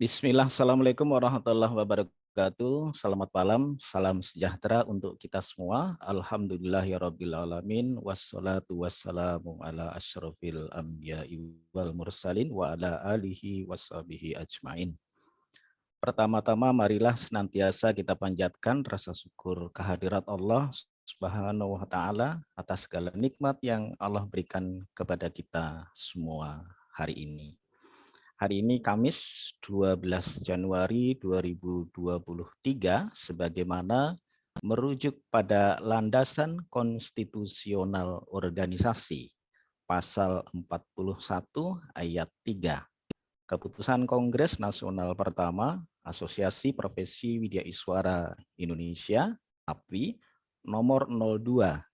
Bismillah, Assalamualaikum warahmatullahi wabarakatuh. Selamat malam, salam sejahtera untuk kita semua. Alhamdulillahirrabbilalamin. Wassalatu wassalamu ala asyrafil anbiya'i wal mursalin wa ala alihi washabihi ajmain. Pertama-tama marilah senantiasa kita panjatkan rasa syukur kehadirat Allah Subhanahu wa taala atas segala nikmat yang Allah berikan kepada kita semua hari ini. Hari ini Kamis 12 Januari 2023 sebagaimana merujuk pada landasan konstitusional organisasi pasal 41 ayat 3 Keputusan Kongres Nasional Pertama Asosiasi Profesi Widya Iswara Indonesia APWI nomor 02/Romawi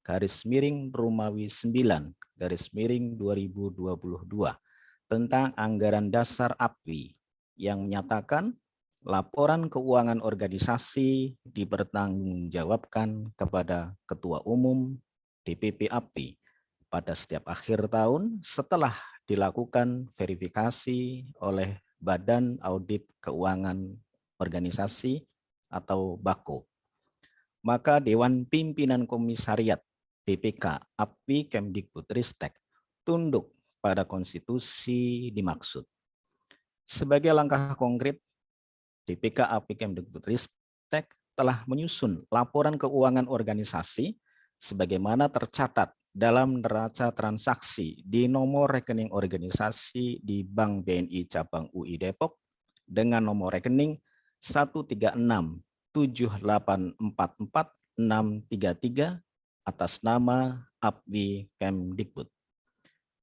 1/Romawi 9/2022 tentang anggaran dasar APWI yang menyatakan laporan keuangan organisasi dipertanggungjawabkan kepada Ketua Umum DPP APWI pada setiap akhir tahun setelah dilakukan verifikasi oleh Badan Audit Keuangan Organisasi atau BAKO. Maka Dewan Pimpinan Komisariat BPK APWI Kemdikbudristek tunduk pada konstitusi dimaksud. Sebagai langkah konkret, BPK APWI Kemdikbudristek telah menyusun laporan keuangan organisasi sebagaimana tercatat dalam neraca transaksi di nomor rekening organisasi di Bank BNI Cabang UI Depok dengan nomor rekening 13678444633 atas nama APWI Kemdikbud.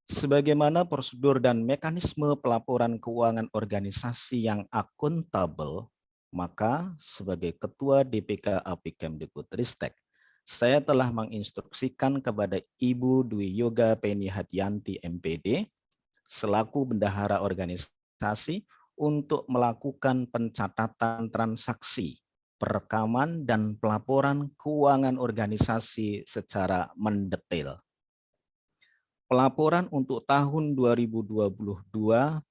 Sebagaimana prosedur dan mekanisme pelaporan keuangan organisasi yang akuntabel, maka sebagai Ketua DPK APWI Kemdikbudristek, saya telah menginstruksikan kepada Ibu Dwi Yoga Penny Hadianti MPD selaku bendahara organisasi untuk melakukan pencatatan transaksi, perekaman dan pelaporan keuangan organisasi secara mendetail. Pelaporan untuk tahun 2022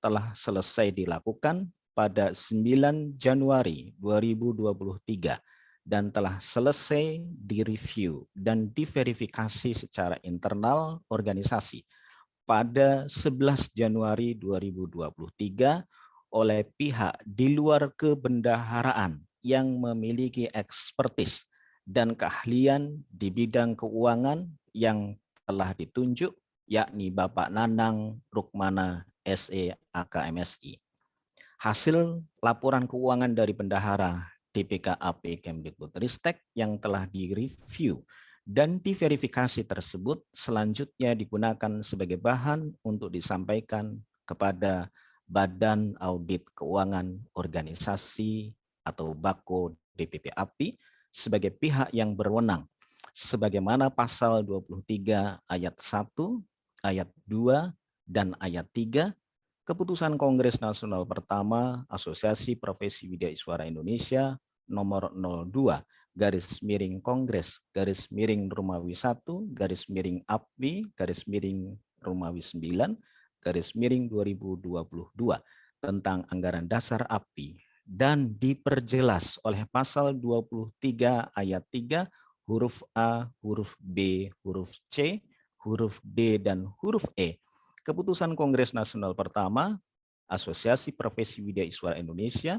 telah selesai dilakukan pada 9 Januari 2023 dan telah selesai direview dan diverifikasi secara internal organisasi pada 11 Januari 2023 oleh pihak di luar kebendaharaan yang memiliki ekspertis dan keahlian di bidang keuangan yang telah ditunjuk, yakni Bapak Nanang Rukmana SE AKMSI. Hasil laporan keuangan dari bendahara DPK APWI Kemdikbudristek yang telah direview dan diverifikasi tersebut selanjutnya digunakan sebagai bahan untuk disampaikan kepada Badan Audit Keuangan Organisasi atau BAKO DPP APWI sebagai pihak yang berwenang sebagaimana pasal 23 ayat 1, ayat 2, dan ayat 3 Keputusan Kongres Nasional Pertama Asosiasi Profesi Widya Iswara Indonesia nomor 02/Kongres/Romawi 1/APWI/Romawi 9/2022 tentang anggaran dasar APWI dan diperjelas oleh pasal 23 ayat 3 huruf A, huruf B, huruf C, huruf D, dan huruf E Keputusan Kongres Nasional Pertama Asosiasi Profesi Widya Iswara Indonesia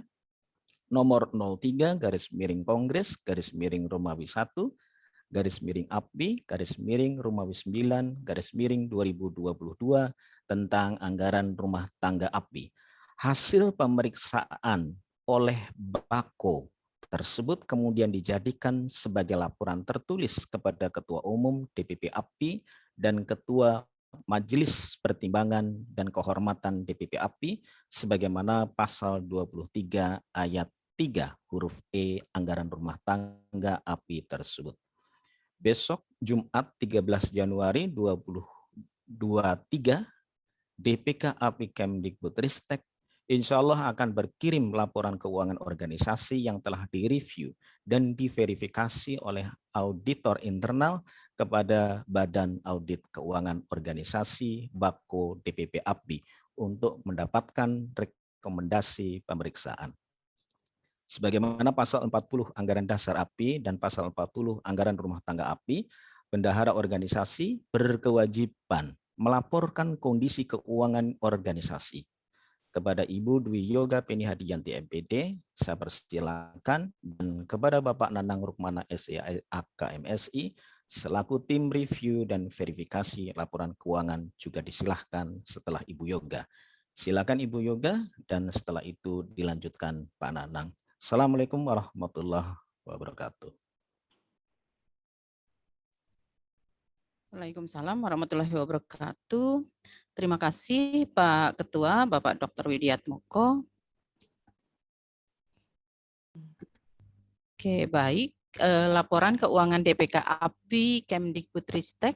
nomor 03/Kongres/Romawi 1/APWI/Romawi 9/2022 tentang anggaran rumah tangga APWI. Hasil pemeriksaan oleh BAKO tersebut kemudian dijadikan sebagai laporan tertulis kepada Ketua Umum DPP APWI dan Ketua Majelis Pertimbangan dan Kehormatan DPP APWI sebagaimana pasal 23 ayat 3 huruf E anggaran rumah tangga APWI tersebut. Besok Jumat 13 Januari 2023 DPK APWI Kemdikbudristek Insya Allah akan berkirim laporan keuangan organisasi yang telah direview dan diverifikasi oleh auditor internal kepada Badan Audit Keuangan Organisasi Bako DPP APBI untuk mendapatkan rekomendasi pemeriksaan. Sebagaimana pasal 40 Anggaran Dasar APBI dan pasal 40 Anggaran Rumah Tangga APBI, bendahara organisasi berkewajiban melaporkan kondisi keuangan organisasi kepada Ibu Dwi Yoga Penny Hadiyanti MPD, saya persilakan, dan kepada Bapak Nanang Rukmana SEAK MSI, selaku tim review dan verifikasi laporan keuangan juga disilahkan setelah Ibu Yoga. Silakan Ibu Yoga, dan setelah itu dilanjutkan Pak Nanang. Assalamualaikum warahmatullahi wabarakatuh. Waalaikumsalam warahmatullahi wabarakatuh. Terima kasih Pak Ketua, Bapak Dr. Widiatmoko. Oke, baik. Laporan keuangan DPK APBI Kemdikbudristek.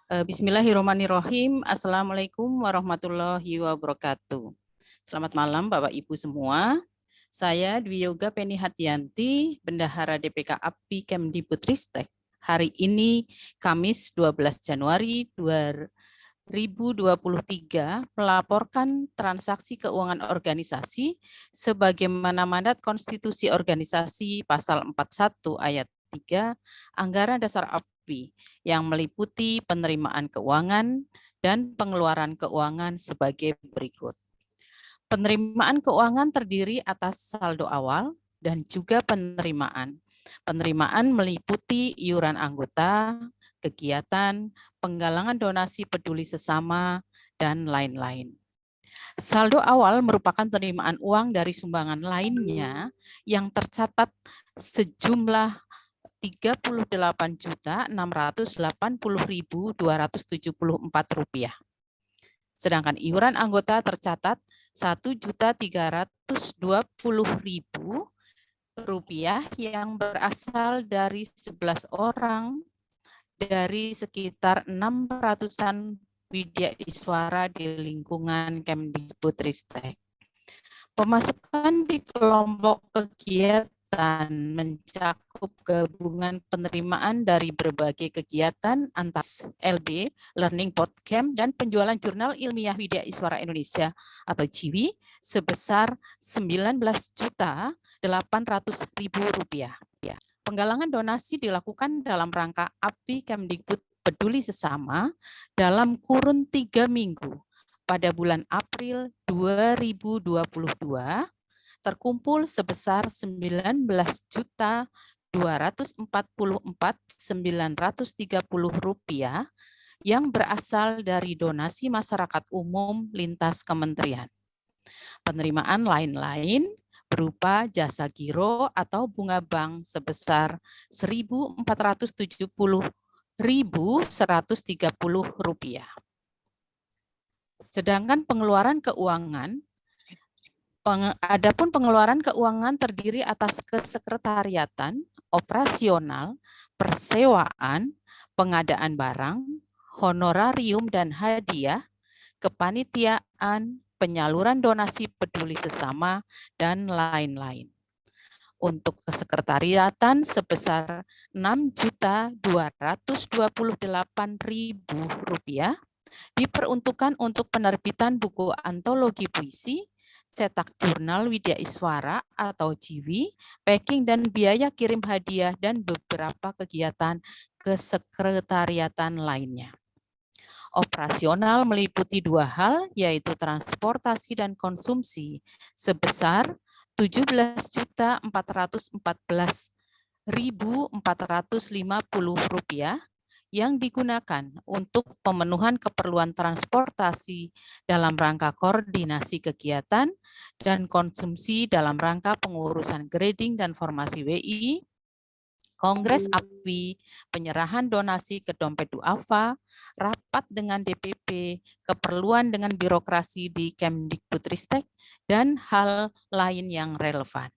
Bismillahirrahmanirrahim. Assalamualaikum warahmatullahi wabarakatuh. Selamat malam Bapak Ibu semua. Saya Dwi Yoga Penny Hadiyanti, Bendahara DPK APBI Kemdikbudristek. Hari ini Kamis 12 Januari 2023 melaporkan transaksi keuangan organisasi sebagaimana mandat konstitusi organisasi pasal 41 ayat 3 Anggaran Dasar APBI yang meliputi penerimaan keuangan dan pengeluaran keuangan sebagai berikut. Penerimaan keuangan terdiri atas saldo awal dan juga penerimaan. Penerimaan meliputi iuran anggota, kegiatan, penggalangan donasi peduli sesama, dan lain-lain. Saldo awal merupakan penerimaan uang dari sumbangan lainnya yang tercatat sejumlah Rp38.680.274. Sedangkan iuran anggota tercatat Rp1.320.000 yang berasal dari 11 orang dari sekitar 600-an widya iswara di lingkungan Kemdikbudristek. Pemasukan di kelompok kegiatan mencakup gabungan penerimaan dari berbagai kegiatan antas LB, Learning Bootcamp, dan penjualan jurnal ilmiah widya iswara Indonesia atau JIWI sebesar Rp19.800.000. Penggalangan donasi dilakukan dalam rangka APBI Kemdikbud Peduli Sesama dalam kurun 3 minggu pada bulan April 2022 terkumpul sebesar Rp19.244.930 yang berasal dari donasi masyarakat umum lintas kementerian. Penerimaan lain-lain berupa jasa giro atau bunga bank sebesar Rp1.470.130. Sedangkan pengeluaran keuangan, adapun pengeluaran keuangan terdiri atas kesekretariatan, operasional, persewaan, pengadaan barang, honorarium dan hadiah, kepanitiaan, penyaluran donasi peduli sesama, dan lain-lain. Untuk kesekretariatan sebesar Rp6.228.000 diperuntukkan untuk penerbitan buku antologi puisi, cetak jurnal widya iswara atau JIWI, packing dan biaya kirim hadiah, dan beberapa kegiatan kesekretariatan lainnya. Operasional meliputi 2 hal, yaitu transportasi dan konsumsi sebesar Rp17.414.450 yang digunakan untuk pemenuhan keperluan transportasi dalam rangka koordinasi kegiatan dan konsumsi dalam rangka pengurusan grading dan formasi WI, Kongres APBI, penyerahan donasi ke dompet duafa, rapat dengan DPP, keperluan dengan birokrasi di Kemdikbudristek, dan hal lain yang relevan.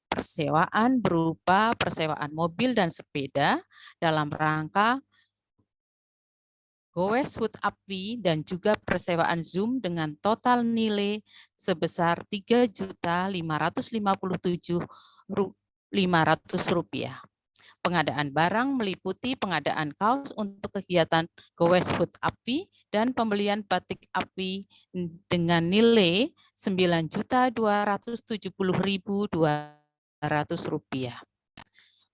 Persewaan berupa persewaan mobil dan sepeda dalam rangka Gowes Hut Appi dan juga persewaan Zoom dengan total nilai sebesar Rp3.557.500. Pengadaan barang meliputi pengadaan kaos untuk kegiatan Gowes Hut Appi dan pembelian batik api dengan nilai Rp9.270.200.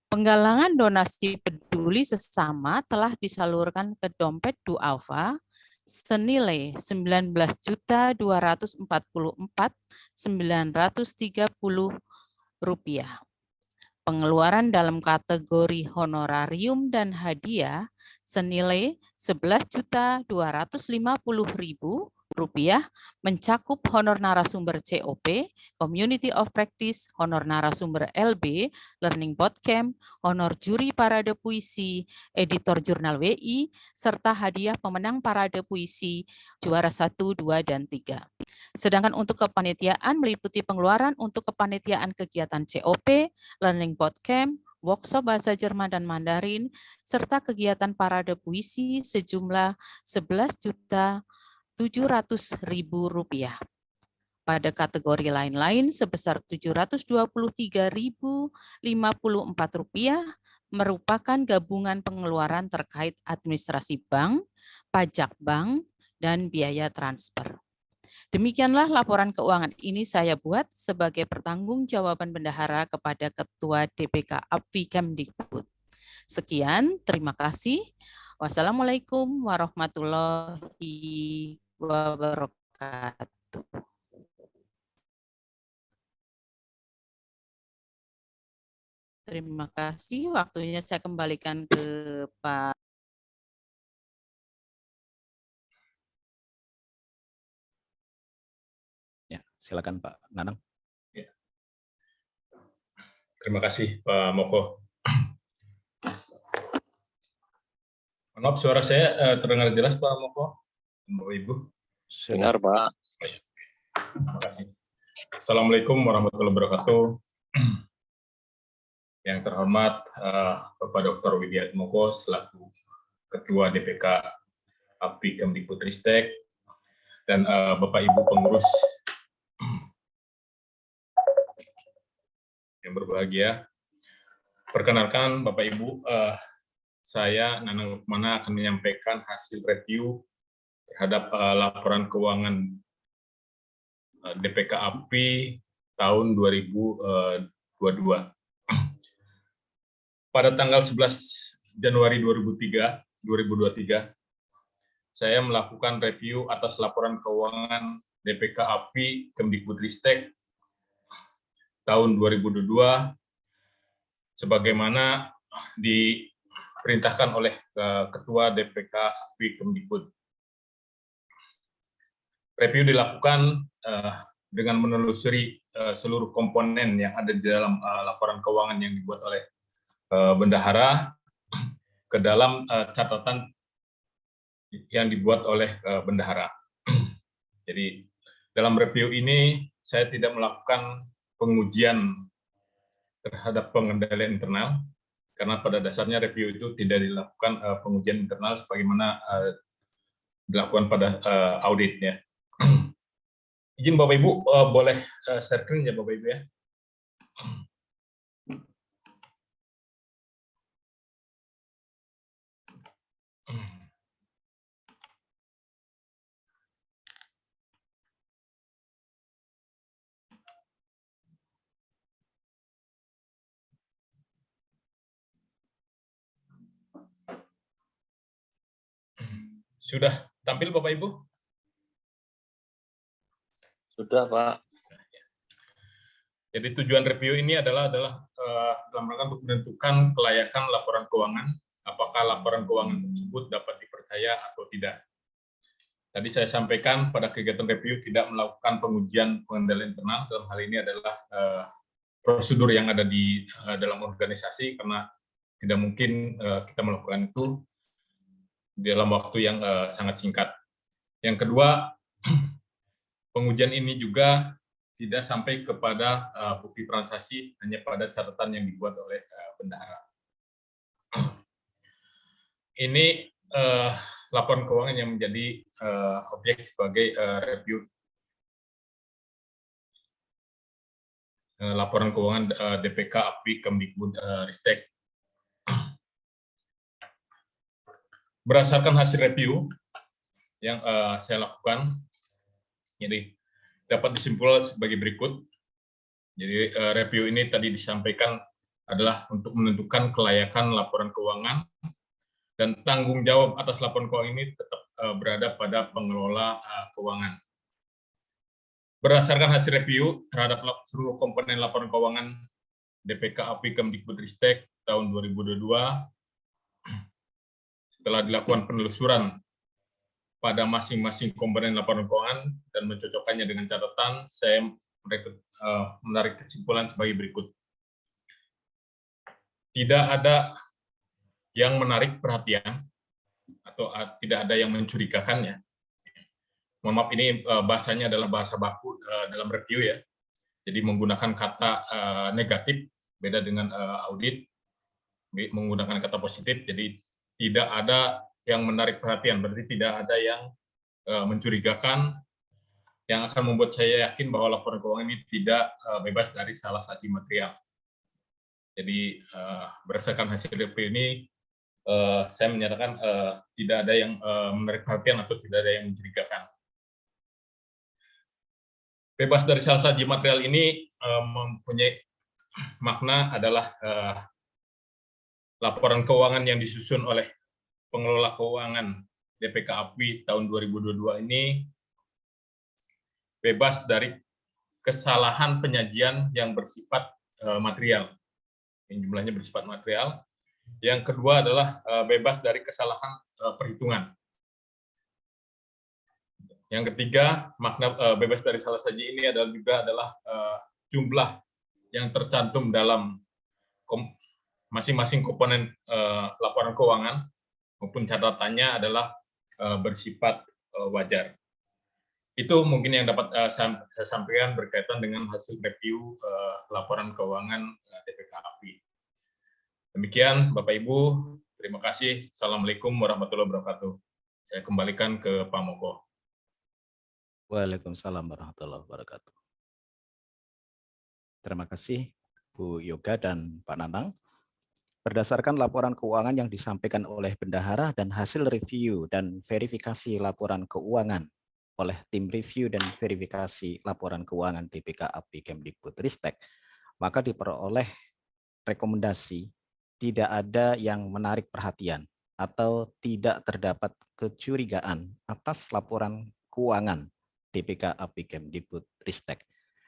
Penggalangan donasi peduli sesama telah disalurkan ke dompet duafa senilai Rp19.244.930. Pengeluaran dalam kategori honorarium dan hadiah senilai Rp11.250.000 mencakup honor narasumber COP, Community of Practice, honor narasumber LB, Learning Bootcamp, honor juri parade puisi, editor jurnal WI, serta hadiah pemenang parade puisi juara 1, 2, dan 3. Sedangkan untuk kepanitiaan meliputi pengeluaran untuk kepanitiaan kegiatan COP, Learning Bootcamp, workshop bahasa Jerman dan Mandarin, serta kegiatan parade puisi sejumlah Rp11.700.000. Pada kategori lain-lain sebesar Rp723.054 merupakan gabungan pengeluaran terkait administrasi bank, pajak bank, dan biaya transfer. Demikianlah laporan keuangan ini saya buat sebagai pertanggungjawaban bendahara kepada Ketua DPK APFI Kemdikbud. Sekian, terima kasih. Wassalamualaikum warahmatullahi wabarakatuh. Terima kasih. Waktunya saya kembalikan ke Pak. Ya, silakan Pak Nanang. Ya. Terima kasih Pak Moko. Maaf, suara saya terdengar jelas Pak Moko, Bapak Ibu. Dengar Pak. Terima kasih. Assalamualaikum warahmatullahi wabarakatuh. Yang terhormat Bapak Dr. Widiatmoko selaku Ketua DPK APFI Kemdikbudristek dan Bapak Ibu pengurus yang berbahagia. Perkenalkan Bapak Ibu, saya Nanang Lukmana akan menyampaikan hasil review terhadap laporan keuangan DPK APFI tahun 2022. Pada tanggal 11 Januari 2023, saya melakukan review atas laporan keuangan DPK APFI Kemdikbudristek tahun 2022 sebagaimana diperintahkan oleh Ketua DPK APFI Kemdikbud. Review dilakukan dengan menelusuri seluruh komponen yang ada di dalam laporan keuangan yang dibuat oleh bendahara ke dalam catatan yang dibuat oleh bendahara. Jadi dalam review ini saya tidak melakukan pengujian terhadap pengendalian internal, karena pada dasarnya review itu tidak dilakukan pengujian internal sebagaimana dilakukan pada auditnya. Izin Bapak Ibu, boleh share screen ya Bapak Ibu ya. Sudah tampil Bapak Ibu? Sudah Pak. Jadi tujuan review ini adalah dalam rangka untuk menentukan kelayakan laporan keuangan, apakah laporan keuangan tersebut dapat dipercaya atau tidak. Tadi saya sampaikan pada kegiatan review tidak melakukan pengujian pengendalian internal, dalam hal ini adalah prosedur yang ada di dalam organisasi, karena tidak mungkin kita melakukan itu dalam waktu yang sangat singkat. Yang kedua, pengujian ini juga tidak sampai kepada bukti transaksi, hanya pada catatan yang dibuat oleh bendahara. Ini laporan keuangan yang menjadi objek sebagai review laporan keuangan DPK API Kemdikbud Ristek. Berdasarkan hasil review yang saya lakukan, jadi dapat disimpulkan sebagai berikut. Jadi review ini tadi disampaikan adalah untuk menentukan kelayakan laporan keuangan dan tanggung jawab atas laporan keuangan ini tetap berada pada pengelola keuangan. Berdasarkan hasil review terhadap seluruh komponen laporan keuangan DPK API Kemdikbudristek tahun 2022, setelah dilakukan penelusuran pada masing-masing komponen laporan keuangan dan mencocokkannya dengan catatan, saya menarik kesimpulan sebagai berikut. Tidak ada yang menarik perhatian atau tidak ada yang mencurigakannya. Mohon maaf, ini bahasanya adalah bahasa baku dalam review ya. Jadi menggunakan kata negatif, beda dengan audit, menggunakan kata positif. Jadi tidak ada yang menarik perhatian, berarti tidak ada yang mencurigakan, yang akan membuat saya yakin bahwa laporan keuangan ini tidak bebas dari salah satu material. Jadi berdasarkan hasil review ini, saya menyatakan tidak ada yang menarik perhatian atau tidak ada yang mencurigakan. Bebas dari salah satu material ini mempunyai makna adalah laporan keuangan yang disusun oleh pengelola keuangan DPK API tahun 2022 ini bebas dari kesalahan penyajian yang bersifat material, yang jumlahnya bersifat material. Yang kedua adalah bebas dari kesalahan perhitungan. Yang ketiga, makna bebas dari salah saji ini adalah jumlah yang tercantum dalam masing-masing komponen laporan keuangan maupun catatannya adalah bersifat wajar. Itu mungkin yang dapat saya sampaikan berkaitan dengan hasil review laporan keuangan DPK API. Demikian, Bapak Ibu, terima kasih. Assalamualaikum warahmatullahi wabarakatuh. Saya kembalikan ke Pak Moko. Waalaikumsalam warahmatullahi wabarakatuh. Terima kasih Bu Yoga dan Pak Nanang. Berdasarkan laporan keuangan yang disampaikan oleh bendahara dan hasil review dan verifikasi laporan keuangan oleh tim review dan verifikasi laporan keuangan DPK API Kemdikbudristek, maka diperoleh rekomendasi tidak ada yang menarik perhatian atau tidak terdapat kecurigaan atas laporan keuangan DPK API Kemdikbudristek.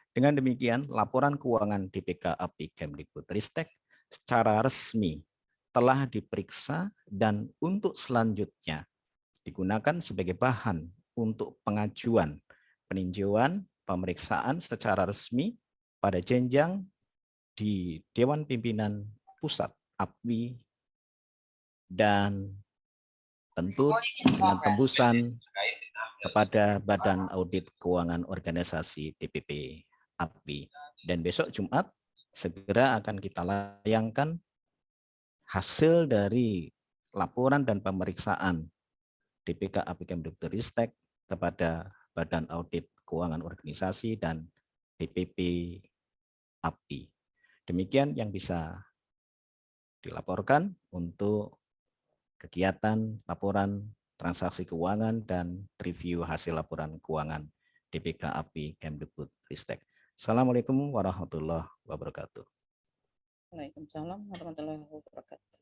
Dengan demikian, laporan keuangan DPK API Kemdikbudristek secara resmi telah diperiksa dan untuk selanjutnya digunakan sebagai bahan untuk pengajuan peninjauan pemeriksaan secara resmi pada jenjang di Dewan Pimpinan Pusat API dan tentu dengan tembusan kepada Badan Audit Keuangan Organisasi DPP API. Dan besok Jumat segera akan kita layangkan hasil dari laporan dan pemeriksaan DPK API Kemdikbudristek kepada Badan Audit Keuangan Organisasi dan DPP API. Demikian yang bisa dilaporkan untuk kegiatan laporan transaksi keuangan dan review hasil laporan keuangan DPK API Kemdikbudristek. Assalamualaikum warahmatullahi wabarakatuh. Waalaikumsalam warahmatullahi wabarakatuh.